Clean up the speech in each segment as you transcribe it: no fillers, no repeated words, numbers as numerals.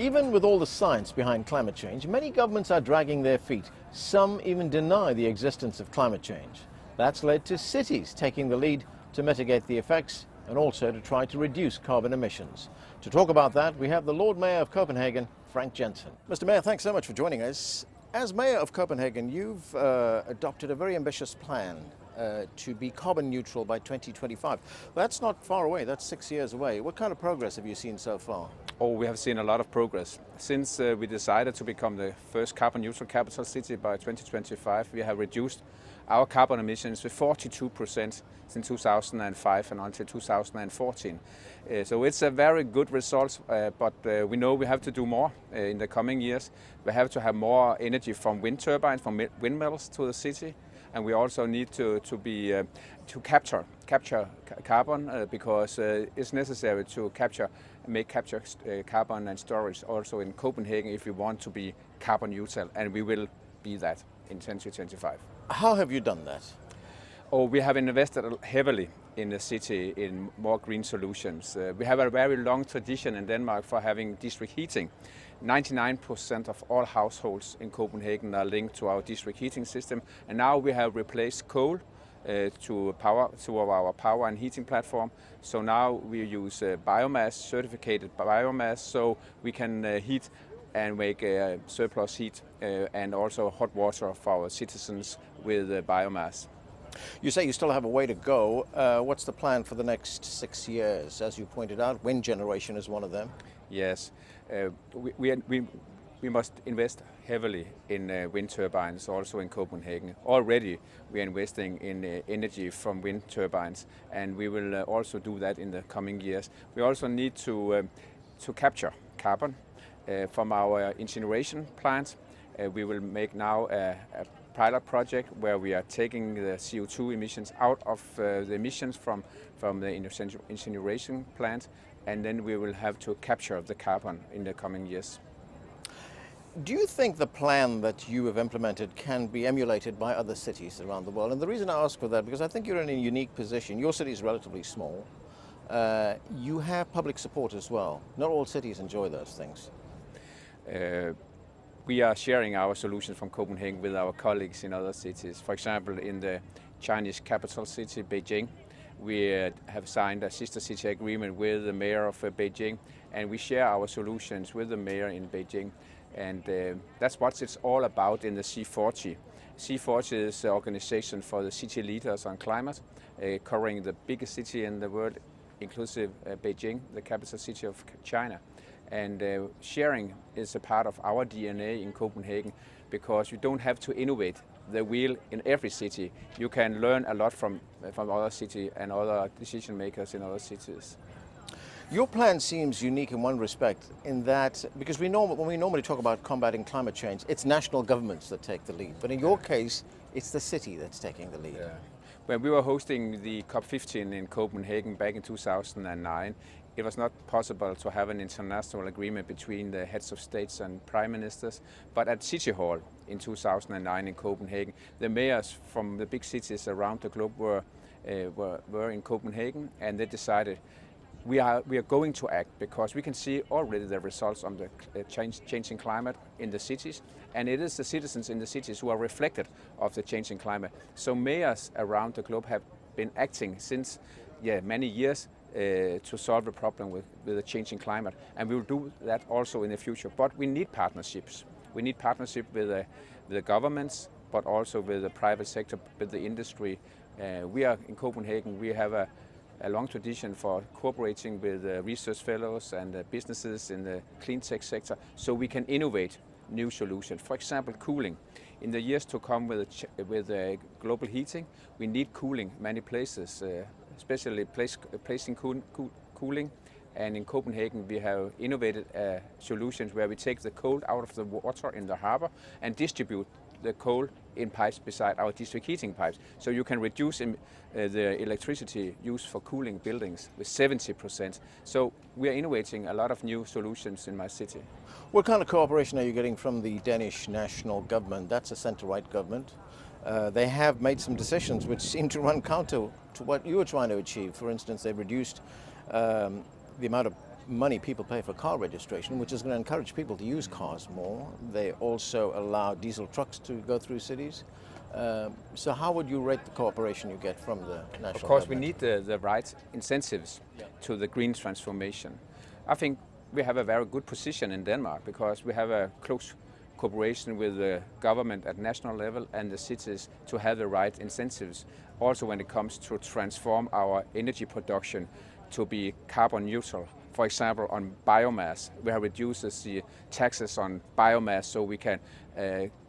Even with all the science behind climate change, many governments are dragging their feet. Some even deny the existence of climate change. That's led to cities taking the lead to mitigate the effects and also to try to reduce carbon emissions. To talk about that, we have the Lord Mayor of Copenhagen, Frank Jensen. Mr. Mayor, thanks so much for joining us. As Mayor of Copenhagen, you've adopted a very ambitious plan to be carbon neutral by 2025. That's not far away, that's 6 years away. What kind of progress have you seen so far? Oh, we have seen a lot of progress. Since we decided to become the first carbon neutral capital city by 2025, we have reduced our carbon emissions with 42% since 2005 and until 2014. So it's a very good result, but we know we have to do more in the coming years. We have to have more energy from wind turbines, from windmills to the city. And we also need to capture carbon because it's necessary to capture carbon and storage also in Copenhagen if we want to be carbon neutral, and we will be that in 2025. How have you done that? Oh, we have invested heavily in the city in more green solutions. We have a very long tradition in Denmark for having district heating. 99% of all households in Copenhagen are linked to our district heating system, and now we have replaced coal to our power and heating platform. So now we use biomass, certificated biomass, so we can heat and make surplus heat and also hot water for our citizens with biomass. You say you still have a way to go. What's the plan for the next 6 years? As you pointed out, wind generation is one of them. Yes, we must invest heavily in wind turbines also in Copenhagen. Already we are investing in energy from wind turbines, and we will also do that in the coming years. We also need to capture carbon from our incineration plants. We will make now a pilot project where we are taking the CO2 emissions out of the emissions from the incineration plant, and then we will have to capture the carbon in the coming years. Do you think the plan that you have implemented can be emulated by other cities around the world? And the reason I ask for that, because I think you're in a unique position. Your city is relatively small. You have public support as well. Not all cities enjoy those things. We are sharing our solutions from Copenhagen with our colleagues in other cities. For example, in the Chinese capital city, Beijing, we have signed a sister city agreement with the mayor of Beijing, and we share our solutions with the mayor in Beijing. And that's what it's all about in the C40. C40 is the organization for the city leaders on climate, covering the biggest city in the world, inclusive Beijing, the capital city of China. And sharing is a part of our DNA in Copenhagen, because you don't have to innovate the wheel in every city. You can learn a lot from other cities and other decision makers in other cities. Your plan seems unique in one respect, in that, because when we normally talk about combating climate change, it's national governments that take the lead. But in your case, it's the city that's taking the lead. Yeah. When we were hosting the COP15 in Copenhagen back in 2009, it was not possible to have an international agreement between the heads of states and prime ministers. But at City Hall in 2009 in Copenhagen, the mayors from the big cities around the globe were in Copenhagen, and they decided we are going to act, because we can see already the results of the changing climate in the cities, and it is the citizens in the cities who are reflected of the changing climate. So mayors around the globe have been acting since many years to solve the problem with the changing climate, and we will do that also in the future. But we need partnerships. We need partnership with the governments, but also with the private sector, with the industry. We are in Copenhagen. We have a long tradition for cooperating with research fellows and businesses in the clean tech sector, so we can innovate new solutions. For example, cooling. In the years to come with global heating, we need cooling many places, especially placing cooling. And in Copenhagen, we have innovated solutions where we take the cold out of the water in the harbor and distribute the coal in pipes beside our district heating pipes. So you can reduce the electricity used for cooling buildings with 70%. So we are innovating a lot of new solutions in my city. What kind of cooperation are you getting from the Danish national government? That's a centre-right government. They have made some decisions which seem to run counter to what you were trying to achieve. For instance, they've reduced the amount of money people pay for car registration, which is going to encourage people to use cars more. They also allow diesel trucks to go through cities. So how would you rate the cooperation you get from the national Of course, we government? need the right incentives to the green transformation. I think we have a very good position in Denmark because we have a close cooperation with the government at national level and the cities to have the right incentives. Also when it comes to transform our energy production to be carbon neutral. For example, on biomass, we have reduced the taxes on biomass so we can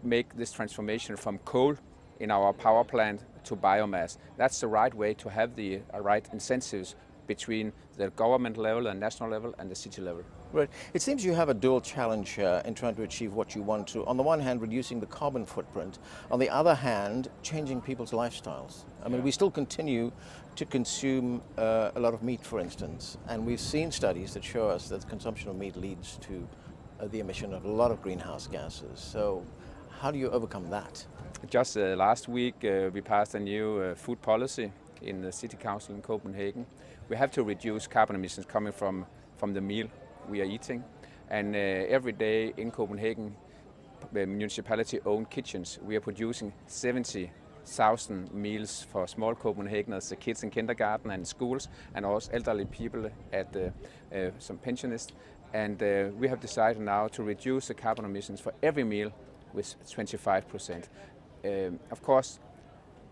make this transformation from coal in our power plant to biomass. That's the right way to have the right incentives between the government level and national level and the city level. Right. It seems you have a dual challenge in trying to achieve what you want to. On the one hand, reducing the carbon footprint. On the other hand, changing people's lifestyles. I mean, we still continue to consume a lot of meat, for instance, and we've seen studies that show us that the consumption of meat leads to the emission of a lot of greenhouse gases. So how do you overcome that? Just last week, we passed a new food policy in the City Council in Copenhagen. We have to reduce carbon emissions coming from the meal we are eating. And every day in Copenhagen, municipality-owned kitchens, we are producing 70,000 meals for small Copenhageners, the kids in kindergarten and schools, and also elderly people at some pensionists. And we have decided now to reduce the carbon emissions for every meal with 25%. Of course,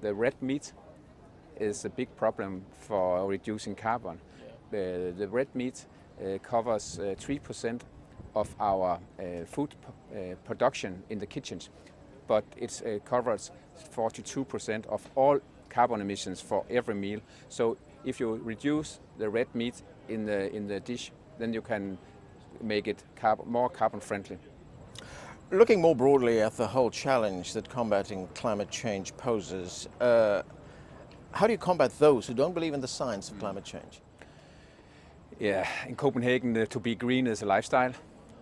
the red meat is a big problem for reducing carbon. The red meat covers 3% of our food production in the kitchens, but it covers 42% of all carbon emissions for every meal. So if you reduce the red meat in the dish, then you can make it more carbon friendly. Looking more broadly at the whole challenge that combating climate change poses, how do you combat those who don't believe in the science of climate change? Yeah, in Copenhagen, to be green is a lifestyle.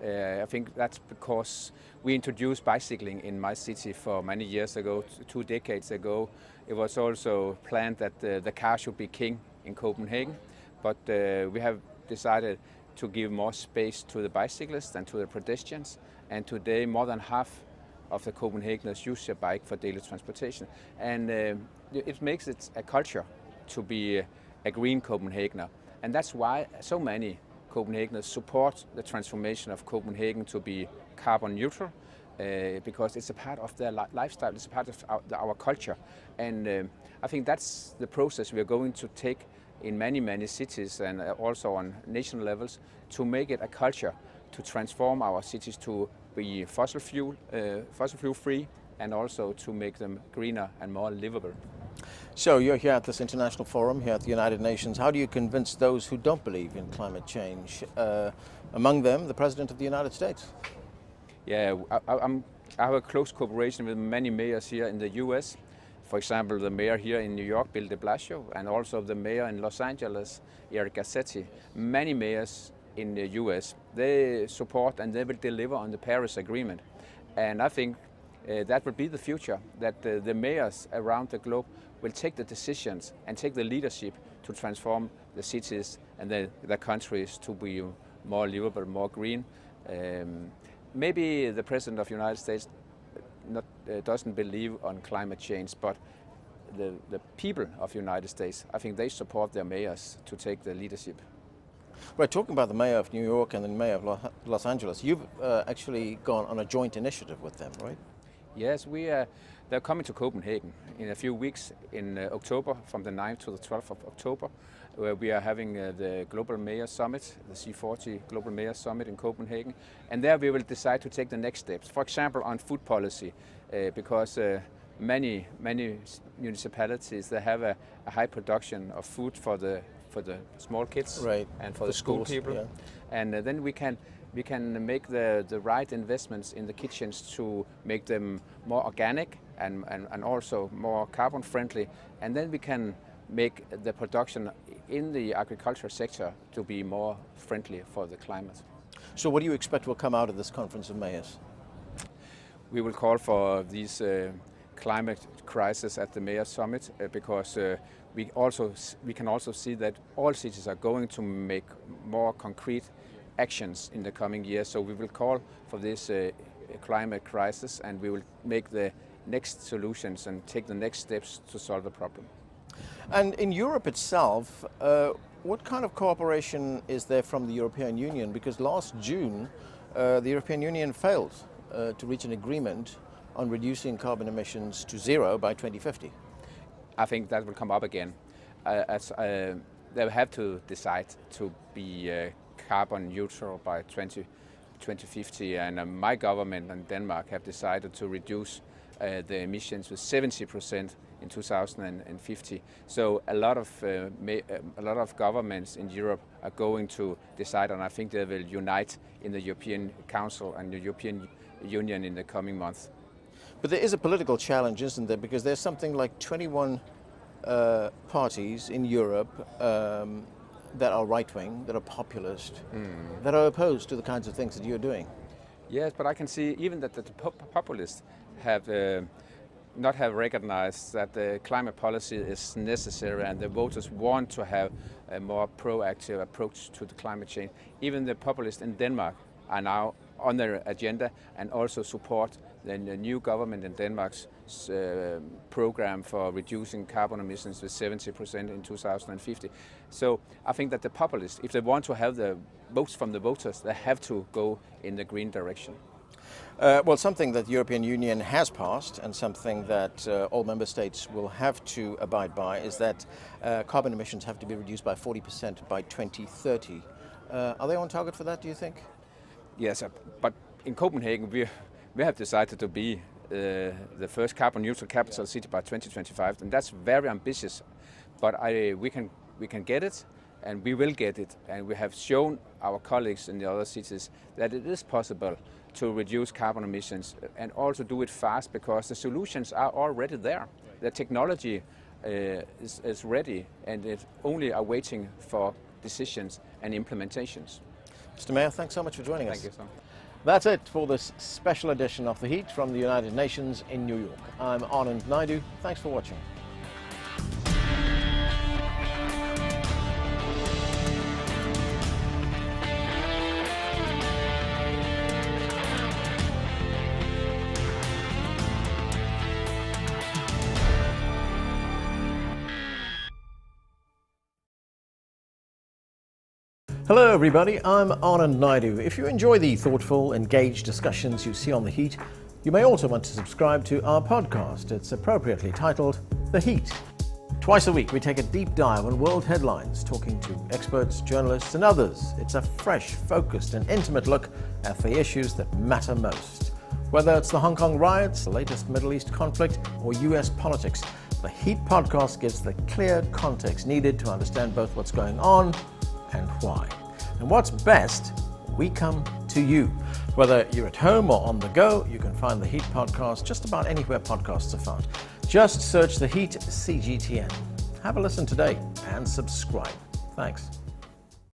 I think that's because we introduced bicycling in my city for many years ago, 2 decades ago. It was also planned that the car should be king in Copenhagen, but we have decided to give more space to the bicyclists and to the pedestrians. And today, more than half of the Copenhageners use their bike for daily transportation. And it makes it a culture to be a green Copenhagener. And that's why so many Copenhageners support the transformation of Copenhagen to be carbon neutral, because it's a part of their lifestyle, it's a part of our culture. And I think that's the process we are going to take in many, many cities and also on national levels to make it a culture to transform our cities to be fossil fuel free and also to make them greener and more livable. So you're here at this international forum here at the United Nations. How do you convince those who don't believe in climate change? Among them, the President of the United States. Yeah, I have a close cooperation with many mayors here in the US. For example, the mayor here in New York, Bill de Blasio, and also the mayor in Los Angeles, Eric Garcetti. Many mayors in the US, they support and they will deliver on the Paris Agreement. And I think that will be the future, that the mayors around the globe will take the decisions and take the leadership to transform the cities and the countries to be more livable, more green. Maybe the President of the United States doesn't believe on climate change, but the people of the United States, I think they support their mayors to take the leadership. Right, talking about the mayor of New York and the mayor of Los Angeles, you've actually gone on a joint initiative with them, right? Yes, they're coming to Copenhagen in a few weeks in October, from the 9th to the 12th of October, where we are having the Global Mayor Summit, the C40 Global Mayor Summit in Copenhagen. And there we will decide to take the next steps. For example, on food policy, because many municipalities, they have a high production of food for the small kids, right, and for the school people. Yeah. And then we can make the right investments in the kitchens to make them more organic and also more carbon friendly. And then we can make the production in the agriculture sector to be more friendly for the climate. So what do you expect will come out of this conference of mayors? We will call for these climate crisis at the Mayor Summit because we can also see that all cities are going to make more concrete actions in the coming years. So we will call for this climate crisis, and we will make the next solutions and take the next steps to solve the problem. And in Europe itself, what kind of cooperation is there from the European Union? Because last June, the European Union failed to reach an agreement on reducing carbon emissions to zero by 2050. I think that will come up again. They have to decide to be carbon neutral by 2050, and my government and Denmark have decided to reduce the emissions with 70% in 2050. So a lot of governments in Europe are going to decide, and I think they will unite in the European Council and the European Union in the coming months. But there is a political challenge, isn't there? Because there's something like 21 parties in Europe that are right-wing, that are populist, that are opposed to the kinds of things that you're doing. Yes, but I can see even that the populists have not have recognized that the climate policy is necessary, and the voters want to have a more proactive approach to the climate change. Even the populists in Denmark are now on their agenda and also support the new government in Denmark's program for reducing carbon emissions with 70% in 2050. So I think that the populists, if they want to have the votes from the voters, they have to go in the green direction. Well, something that the European Union has passed and something that all member states will have to abide by is that carbon emissions have to be reduced by 40% by 2030. Are they on target for that, do you think? Yes, but in Copenhagen we have decided to be the first carbon neutral capital city by 2025, and that's very ambitious. But we can get it, and we will get it, and we have shown our colleagues in the other cities that it is possible to reduce carbon emissions and also do it fast, because the solutions are already there. The technology is ready, and it's only awaiting for decisions and implementations. Mr. Mayor, thanks so much for joining us. Thank you so much. That's it for this special edition of The Heat from the United Nations in New York. I'm Anand Naidu. Thanks for watching. Hello everybody, I'm Anand Naidu. If you enjoy the thoughtful, engaged discussions you see on The Heat, you may also want to subscribe to our podcast. It's appropriately titled The Heat. Twice a week we take a deep dive on world headlines, talking to experts, journalists and others. It's a fresh, focused and intimate look at the issues that matter most. Whether it's the Hong Kong riots, the latest Middle East conflict or US politics, The Heat podcast gives the clear context needed to understand both what's going on and why. And what's best, we come to you. Whether you're at home or on the go, you can find the Heat podcast just about anywhere podcasts are found. Just search the Heat CGTN. Have a listen today and subscribe. Thanks.